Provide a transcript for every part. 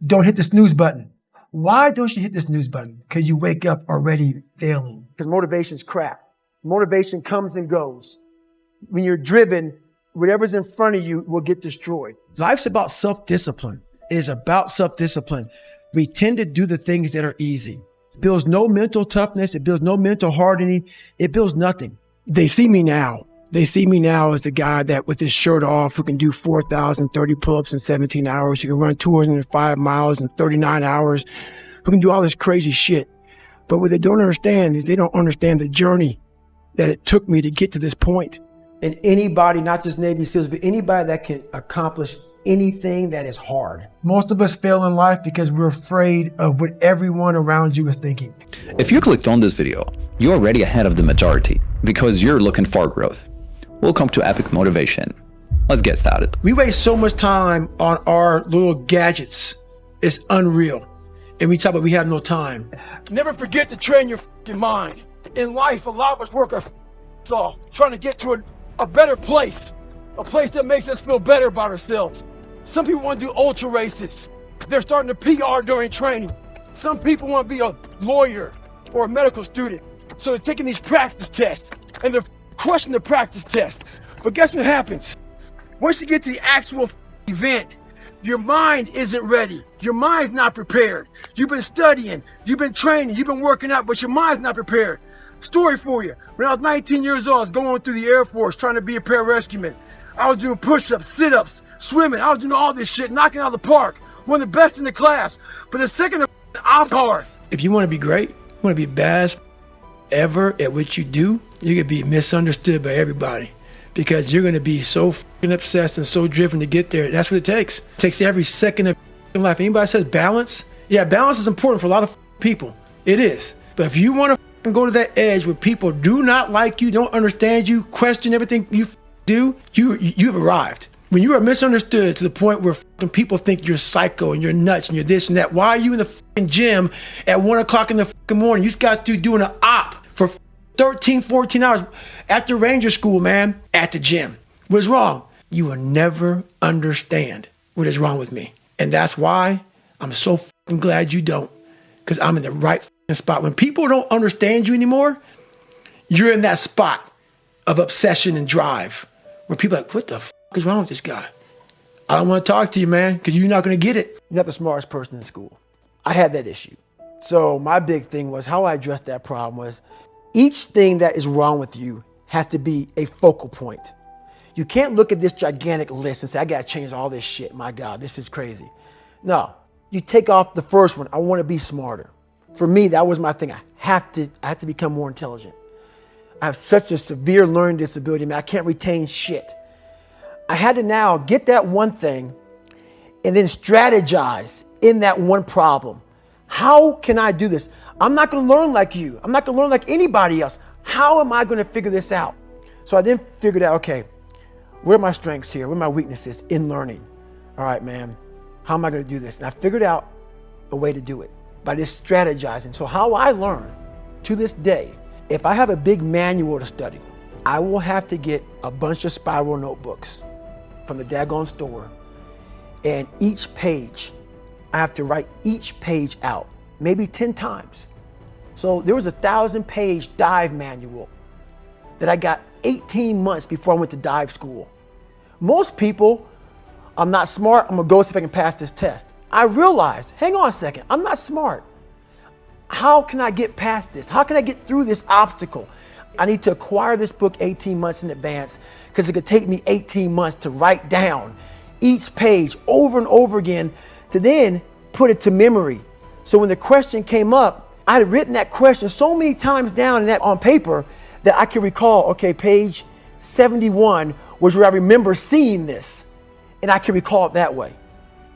don't hit the snooze button. Why don't you hit the snooze button? Because you wake up already failing. Because motivation's crap. Motivation comes and goes. When you're driven, whatever's in front of you will get destroyed. Life's about self-discipline. It is about self-discipline. We tend to do the things that are easy. It builds no mental toughness. It builds no mental hardening. It builds nothing. They see me now. They see me now as the guy that with his shirt off, who can do 4,030 pull-ups in 17 hours, who can run 205 miles in 39 hours, who can do all this crazy shit. But what they don't understand is they don't understand the journey that it took me to get to this point. And anybody, not just Navy SEALs, but anybody that can accomplish anything that is hard. Most of us fail in life because we're afraid of what everyone around you is thinking. If you clicked on this video, you're already ahead of the majority because you're looking for growth. Welcome to Epic Motivation. Let's get started. We waste so much time on our little gadgets. It's unreal. And we talk about we have no time. Never forget to train your mind. In life, a lot of us work our off trying to get to a better place. A place that makes us feel better about ourselves. Some people want to do ultra races. They're starting to PR during training. Some people want to be a lawyer or a medical student. So they're taking these practice tests and they're crushing the practice test. But guess what happens? Once you get to the actual event, your mind isn't ready. Your mind's not prepared. You've been studying, you've been training, you've been working out, but your mind's not prepared. Story for you. When I was 19 years old, I was going through the Air Force trying to be a pararescueman. I was doing push-ups, sit-ups, swimming. I was doing all this shit, knocking out of the park. One of the best in the class. But the second I'm hard. If you want to be great, you want to be best ever at what you do, you're going to be misunderstood by everybody because you're going to be so fucking obsessed and so driven to get there. That's what it takes. It takes every second of life. Anybody says balance? Yeah, balance is important for a lot of people. It is. But if you want to go to that edge where people do not like you, don't understand you, question everything you do, you've arrived. When you are misunderstood to the point where people think you're psycho and you're nuts and you're this and that, why are you in the gym at 1 o'clock in the morning? You just got to doing an op for 13, 14 hours at the Ranger School, man, at the gym. What is wrong? You will never understand what is wrong with me. And that's why I'm so glad you don't, because I'm in the right spot. When people don't understand you anymore, you're in that spot of obsession and drive where people are like, what the is wrong with this guy? I don't want to talk to you, man, because you're not going to get it. You're not the smartest person in school. I had that issue. So my big thing was how I addressed that problem was each thing that is wrong with you has to be a focal point. You can't look at this gigantic list and say, I got to change all this shit. My God, this is crazy. No, you take off the first one. I want to be smarter. For me, that was my thing. I have to become more intelligent. I have such a severe learning disability, man. I can't retain shit. I had to now get that one thing and then strategize in that one problem. How can I do this? I'm not going to learn like you. I'm not going to learn like anybody else. How am I going to figure this out? So I then figured out, okay, where are my strengths here? Where are my weaknesses in learning? All right, man, how am I going to do this? And I figured out a way to do it by just strategizing. So how I learn to this day, if I have a big manual to study, I will have to get a bunch of spiral notebooks from the daggone store, and each page, I have to write each page out, maybe 10 times. So there was a 1,000-page dive manual that I got 18 months before I went to dive school. Most people, I'm not smart, I'm gonna go see if I can pass this test. I realized, hang on a second, I'm not smart. How can I get past this? How can I get through this obstacle? I need to acquire this book 18 months in advance because it could take me 18 months to write down each page over and over again to then put it to memory. So when the question came up, I had written that question so many times down on paper that I can recall, okay, page 71 was where I remember seeing this, and I can recall it that way.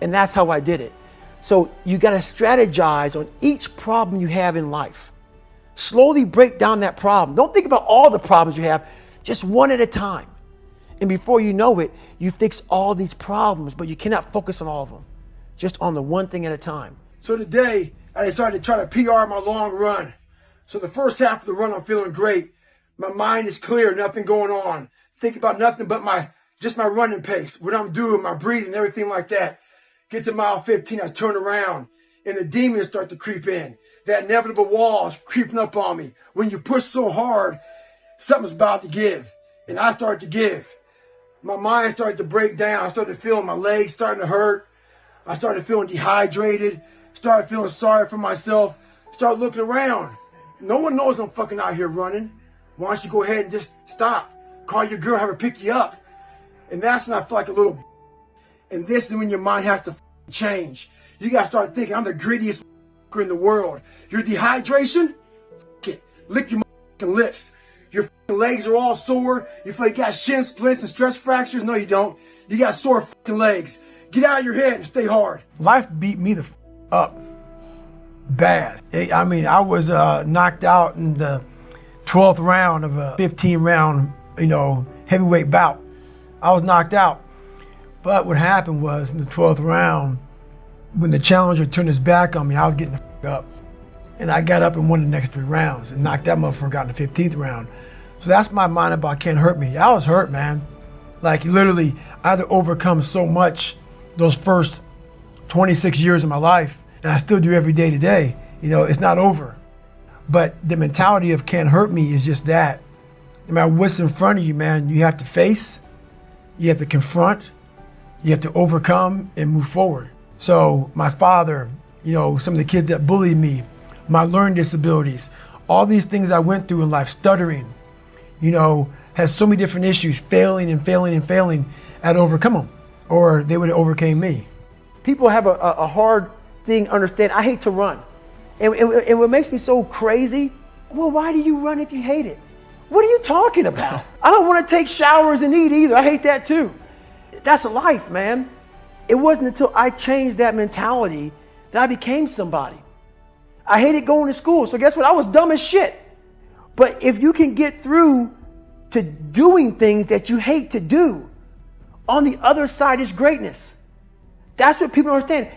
And that's how I did it. So you got to strategize on each problem you have in life. Slowly break down that problem. Don't think about all the problems you have, just one at a time. And before you know it, you fix all these problems, but you cannot focus on all of them. Just on the one thing at a time. So today, I decided to try to PR my long run. So the first half of the run, I'm feeling great. My mind is clear, nothing going on. Think about nothing but just my running pace, what I'm doing, my breathing, everything like that. Get to mile 15, I turn around, and the demons start to creep in. That inevitable wall's creeping up on me. When you push so hard, something's about to give. And I started to give. My mind started to break down. I started feeling my legs starting to hurt. I started feeling dehydrated. Started feeling sorry for myself. Started looking around. No one knows I'm fucking out here running. Why don't you go ahead and just stop? Call your girl, have her pick you up. And that's when I feel like a little. And this is when your mind has to change. You gotta start thinking, I'm the grittiest in the world. Your dehydration? It. Lick your lips. Your legs are all sore. You feel like you got shin splints and stress fractures. No, you don't. You got sore legs. Get out of your head and stay hard. Life beat me the up bad. I mean, I was knocked out in the 12th round of a 15-round, heavyweight bout. I was knocked out. But what happened was in the 12th round, when the challenger turned his back on me, I was getting the up. And I got up and won the next 3 rounds and knocked that motherfucker out in the 15th round. So that's my mind about can't hurt me. I was hurt, man. Like literally, I had to overcome so much those first 26 years of my life. And I still do every day today. It's not over. But the mentality of can't hurt me is just that. No matter what's in front of you, man, you have to face, you have to confront, you have to overcome and move forward. So my father, some of the kids that bullied me, my learning disabilities, all these things I went through in life, stuttering, has so many different issues, failing and failing and failing. I had to overcome them, or they would have overcame me. People have a hard thing understand. I hate to run. And what makes me so crazy, well, why do you run if you hate it? What are you talking about? I don't want to take showers and eat either. I hate that too. That's life, man. It wasn't until I changed that mentality that I became somebody. I hated going to school, so guess what? I was dumb as shit. But if you can get through to doing things that you hate to do, on the other side is greatness. That's what people don't understand.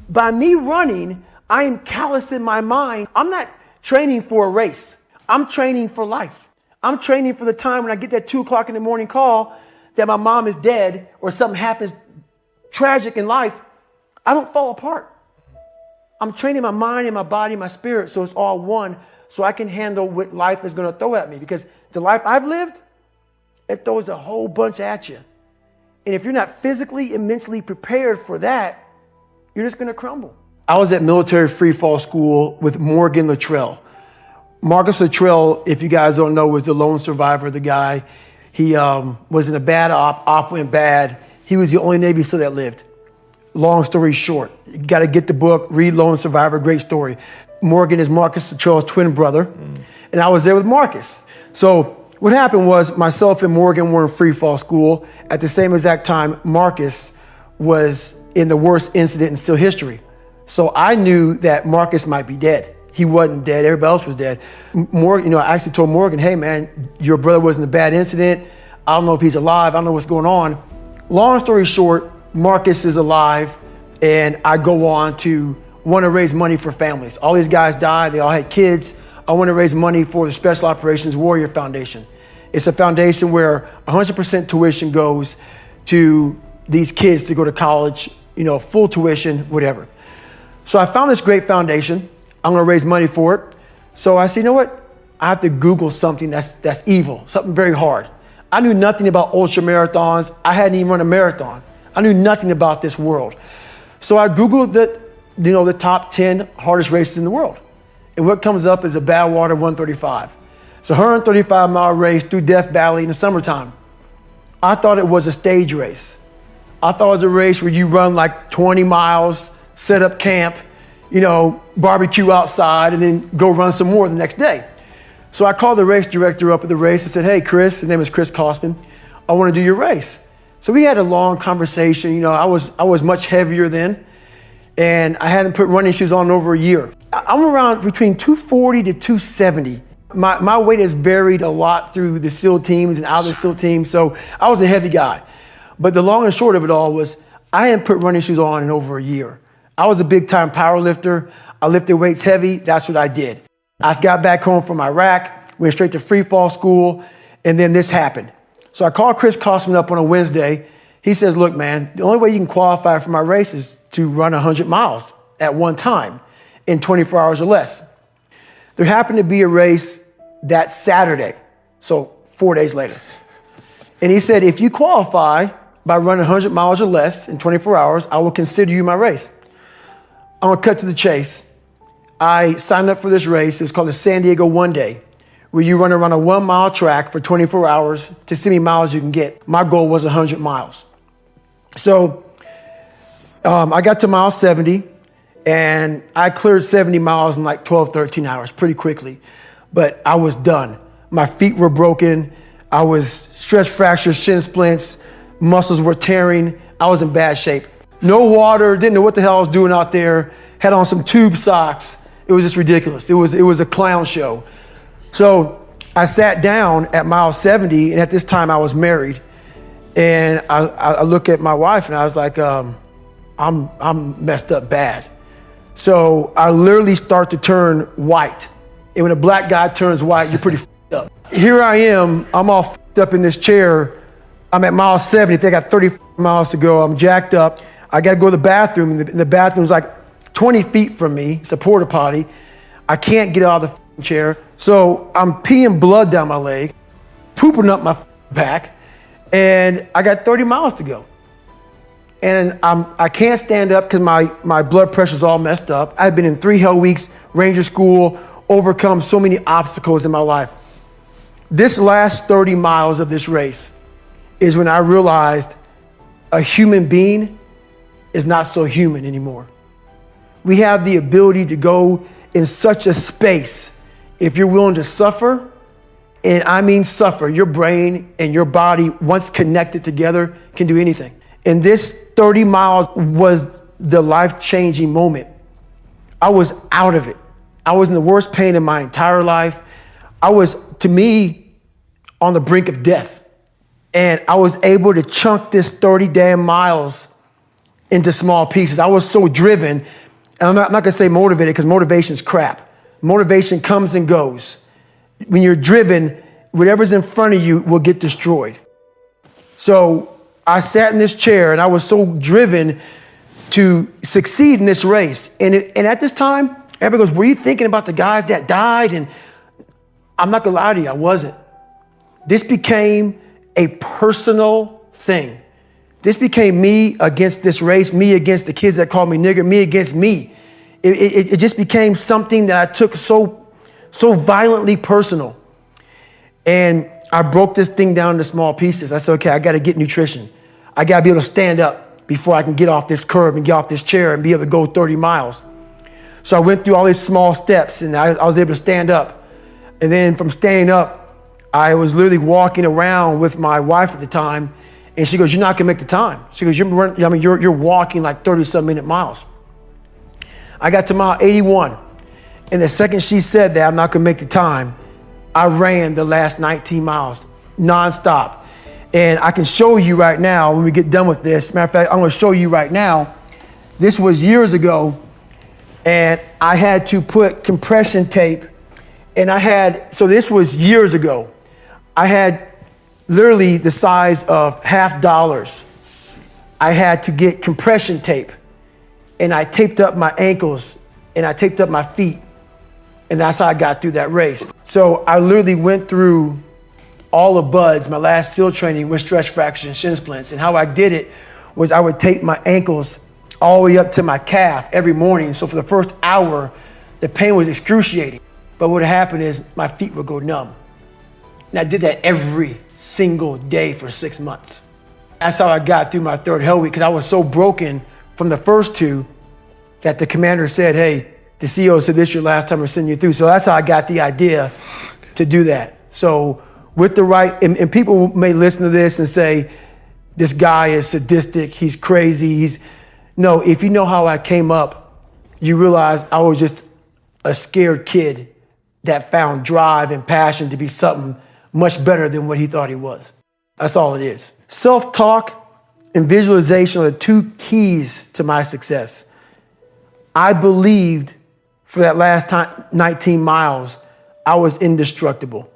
By me running, I am callous in my mind. I'm not training for a race. I'm training for life. I'm training for the time when I get that 2 o'clock in the morning call that my mom is dead or something happens tragic in life. I don't fall apart. I'm training my mind and my body and my spirit so it's all one, so I can handle what life is going to throw at me. Because the life I've lived, it throws a whole bunch at you. And if you're not physically and mentally prepared for that, you're just going to crumble. I was at military free fall school with Morgan Luttrell. Marcus Luttrell, if you guys don't know, was the lone survivor, the guy. He was in a bad op went bad. He was the only Navy SEAL that lived. Long story short, you got to get the book, read Lone Survivor, great story. Morgan is Marcus Luttrell's twin brother, and I was there with Marcus. So what happened was myself and Morgan were in free fall school. At the same exact time, Marcus was in the worst incident in SEAL history. So I knew that Marcus might be dead. He wasn't dead, everybody else was dead. Morgan, I actually told Morgan, hey man, your brother was in a bad incident. I don't know if he's alive, I don't know what's going on. Long story short, Marcus is alive, and I go on to want to raise money for families. All these guys died, they all had kids. I want to raise money for the Special Operations Warrior Foundation. It's a foundation where 100% tuition goes to these kids to go to college, full tuition, whatever. So I found this great foundation. I'm going to raise money for it. So I said, you know what? I have to Google something that's evil, something very hard. I knew nothing about ultra marathons. I hadn't even run a marathon. I knew nothing about this world. So I Googled the top 10 hardest races in the world. And what comes up is a Badwater 135. It's a 135-mile race through Death Valley in the summertime. I thought it was a stage race. I thought it was a race where you run like 20 miles, set up camp, barbecue outside, and then go run some more the next day. So I called the race director up at the race and said, hey, Chris, his name is Chris Kosman, I want to do your race. So we had a long conversation. I was much heavier then, and I hadn't put running shoes on in over a year. I'm around between 240 to 270. My weight has varied a lot through the SEAL teams and out of the SEAL teams, so I was a heavy guy. But the long and short of it all was I hadn't put running shoes on in over a year. I was a big time power lifter. I lifted weights heavy. That's what I did. I got back home from Iraq, went straight to free fall school, and then this happened. So I called Chris Kosman up on a Wednesday. He says, look, man, the only way you can qualify for my race is to run 100 miles at one time in 24 hours or less. There happened to be a race that Saturday, so 4 days later. And he said, if you qualify by running 100 miles or less in 24 hours, I will consider you my race. I'm gonna cut to the chase. I signed up for this race. It was called the San Diego One Day, where you run around a 1 mile track for 24 hours to see how many miles you can get. My goal was 100 miles. So I got to mile 70 and I cleared 70 miles in like 12, 13 hours pretty quickly, but I was done. My feet were broken. I was stress fractures, shin splints, muscles were tearing. I was in bad shape. No water, didn't know what the hell I was doing out there. Had on some tube socks. It was just ridiculous. It was a clown show. So I sat down at mile 70, and at this time I was married. And I look at my wife and I was like, I'm messed up bad. So I literally start to turn white. And when a black guy turns white, you're pretty f***ed up. Here I am, I'm all f***ed up in this chair. I'm at mile 70, I think I got 30 miles to go. I'm jacked up. I gotta go to the bathroom, and the bathroom's like 20 feet from me. It's a porta potty. I can't get out of the chair. So I'm peeing blood down my leg, pooping up my back, and I got 30 miles to go. And I can't stand up because my blood pressure's all messed up. I've been in 3 hell weeks, Ranger school, overcome so many obstacles in my life. This last 30 miles of this race is when I realized a human being is not so human anymore. We have the ability to go in such a space if you're willing to suffer, and I mean suffer. Your brain and your body, once connected together, can do anything. And this 30 miles was the life-changing moment. I was out of it. I was in the worst pain in my entire life. I was, to me, on the brink of death. And I was able to chunk this 30 damn miles into small pieces. I was so driven, and I'm not gonna say motivated because motivation's crap. Motivation comes and goes. When you're driven, whatever's in front of you will get destroyed. So I sat in this chair and I was so driven to succeed in this race. And at this time, everybody goes, were you thinking about the guys that died? And I'm not gonna lie to you, I wasn't. This became a personal thing. This became me against this race, me against the kids that called me nigger, me against me. It just became something that I took so violently personal. And I broke this thing down into small pieces. I said, okay, I gotta get nutrition. I gotta be able to stand up before I can get off this curb and get off this chair and be able to go 30 miles. So I went through all these small steps and I was able to stand up. And then from standing up, I was literally walking around with my wife at the time, and she goes, you're not gonna make the time. She goes, you're walking like 30-some minute miles. I got to mile 81, and the second she said that I'm not gonna make the time, I ran the last 19 miles nonstop. And I can show you right now when we get done with this. Matter of fact, I'm gonna show you right now. This was years ago, and I had to put compression tape, and so this was years ago. I had literally the size of $50. I had to get compression tape, and I taped up my ankles and I taped up my feet, and that's how I got through that race. So I literally went through all the buds, my last SEAL training with stress fractures and shin splints, and how I did it was I would tape my ankles all the way up to my calf every morning. So for the first hour, the pain was excruciating. But what would happen is my feet would go numb. And I did that every single day for 6 months. That's how I got through my 3rd hell week, because I was so broken from the first 2 that the commander said, hey, the CEO said this is your last time we're sending you through. So that's how I got the idea to do that. So with the right, and people may listen to this and say, this guy is sadistic, he's crazy, no, if you know how I came up, you realize I was just a scared kid that found drive and passion to be something much better than what he thought he was. That's all it is. Self-talk and visualization are the 2 keys to my success. I believed for that last 19 miles, I was indestructible.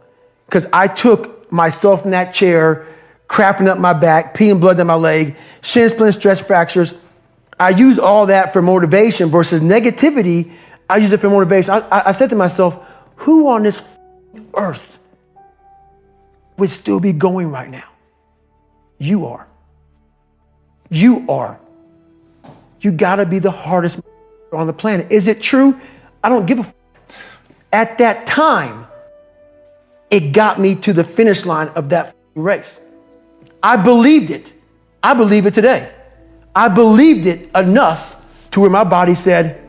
Because I took myself in that chair, crapping up my back, peeing blood down my leg, shin splints, stress fractures. I use all that for motivation versus negativity. I use it for motivation. I said to myself, who on this earth would still be going right now? You are. You are. You gotta be the hardest on the planet. Is it true? I don't give a f. At that time, it got me to the finish line of that race. I believed it. I believe it today. I believed it enough to where my body said,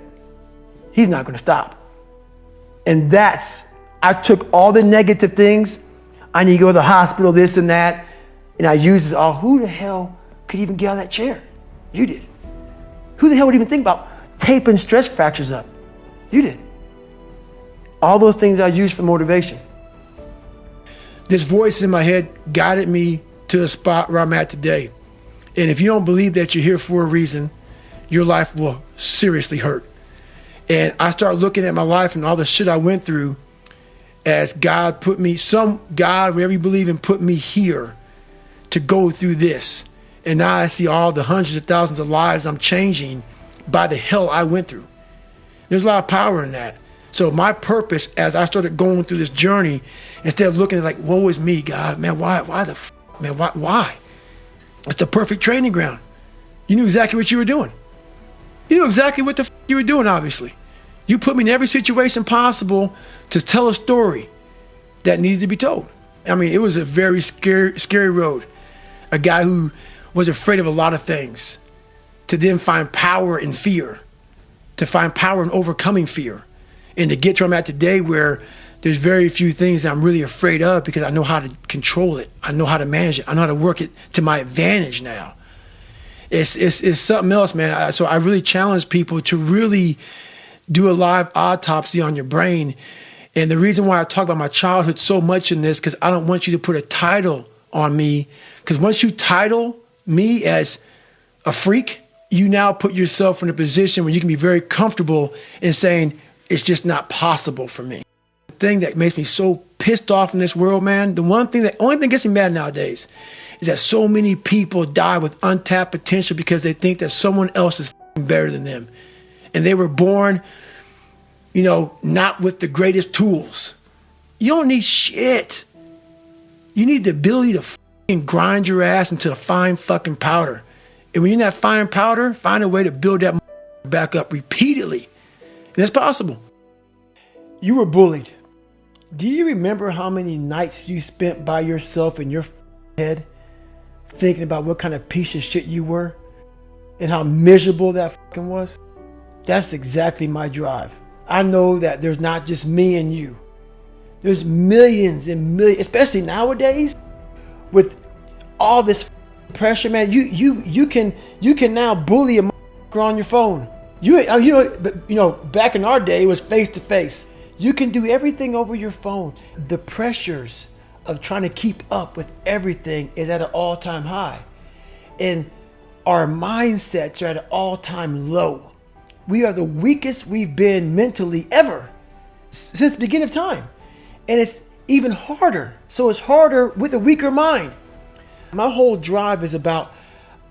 he's not gonna stop. And I took all the negative things. I need to go to the hospital, this and that. And I used it all. Who the hell could even get out of that chair? You did. Who the hell would even think about taping stress fractures up? You did. All those things I used for motivation. This voice in my head guided me to the spot where I'm at today. And if you don't believe that you're here for a reason, your life will seriously hurt. And I start looking at my life and all the shit I went through as God put me, God, whatever you believe in, put me here to go through this. And now I see all the hundreds of thousands of lives I'm changing by the hell I went through. There's a lot of power in that. So my purpose as I started going through this journey, instead of looking at like, woe is me, God, man, why the f, man, why? It's the perfect training ground. You knew exactly what you were doing. You knew exactly what the f you were doing, obviously. You put me in every situation possible to tell a story that needed to be told. I mean, it was a very scary road. A guy who was afraid of a lot of things, to then find power in fear, to find power in overcoming fear, and to get to where I'm at today where there's very few things I'm really afraid of because I know how to control it. I know how to manage it. I know how to work it to my advantage now. It's something else, man. So I really challenge people to really do a live autopsy on your brain. And the reason why I talk about my childhood so much in this, because I don't want you to put a title on me. Because once you title me as a freak, you now put yourself in a position where you can be very comfortable in saying, it's just not possible for me. The thing that makes me so pissed off in this world, man, the only thing that gets me mad nowadays is that so many people die with untapped potential because they think that someone else is better than them. And they were born, not with the greatest tools. You don't need shit. You need the ability to grind your ass into a fine fucking powder. And when you're in that fine powder, find a way to build that back up repeatedly. And it's possible. You were bullied. Do you remember how many nights you spent by yourself in your head thinking about what kind of piece of shit you were and how miserable that fucking was? That's exactly my drive. I know that there's not just me and you. There's millions and millions, especially nowadays with all this pressure, man. You can now bully a on your phone. Back in our day it was face to face. You can do everything over your phone. The pressures of trying to keep up with everything is at an all-time high. And our mindsets are at an all-time low. We are the weakest we've been mentally ever since the beginning of time. And it's even harder. So it's harder with a weaker mind. My whole drive is about,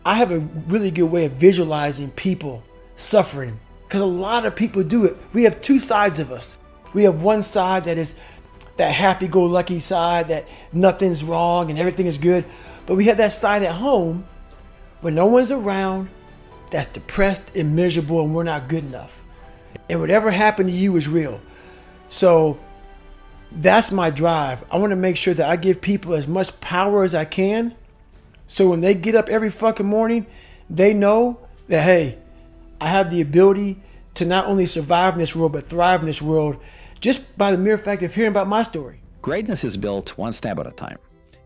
I have a really good way of visualizing people suffering because a lot of people do it. We have two sides of us. We have one side that is that happy-go-lucky side that nothing's wrong and everything is good. But we have that side at home when no one's around that's depressed and miserable and we're not good enough. And whatever happened to you is real. So that's my drive. I want to make sure that I give people as much power as I can. So when they get up every fucking morning, they know that, hey, I have the ability to not only survive in this world, but thrive in this world just by the mere fact of hearing about my story. Greatness is built one step at a time.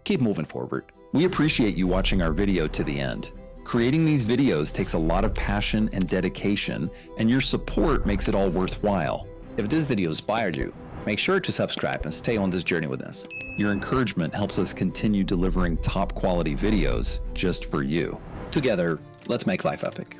Keep moving forward. We appreciate you watching our video to the end. Creating these videos takes a lot of passion and dedication, and your support makes it all worthwhile. If this video inspired you, make sure to subscribe and stay on this journey with us. Your encouragement helps us continue delivering top quality videos just for you. Together, let's make life epic.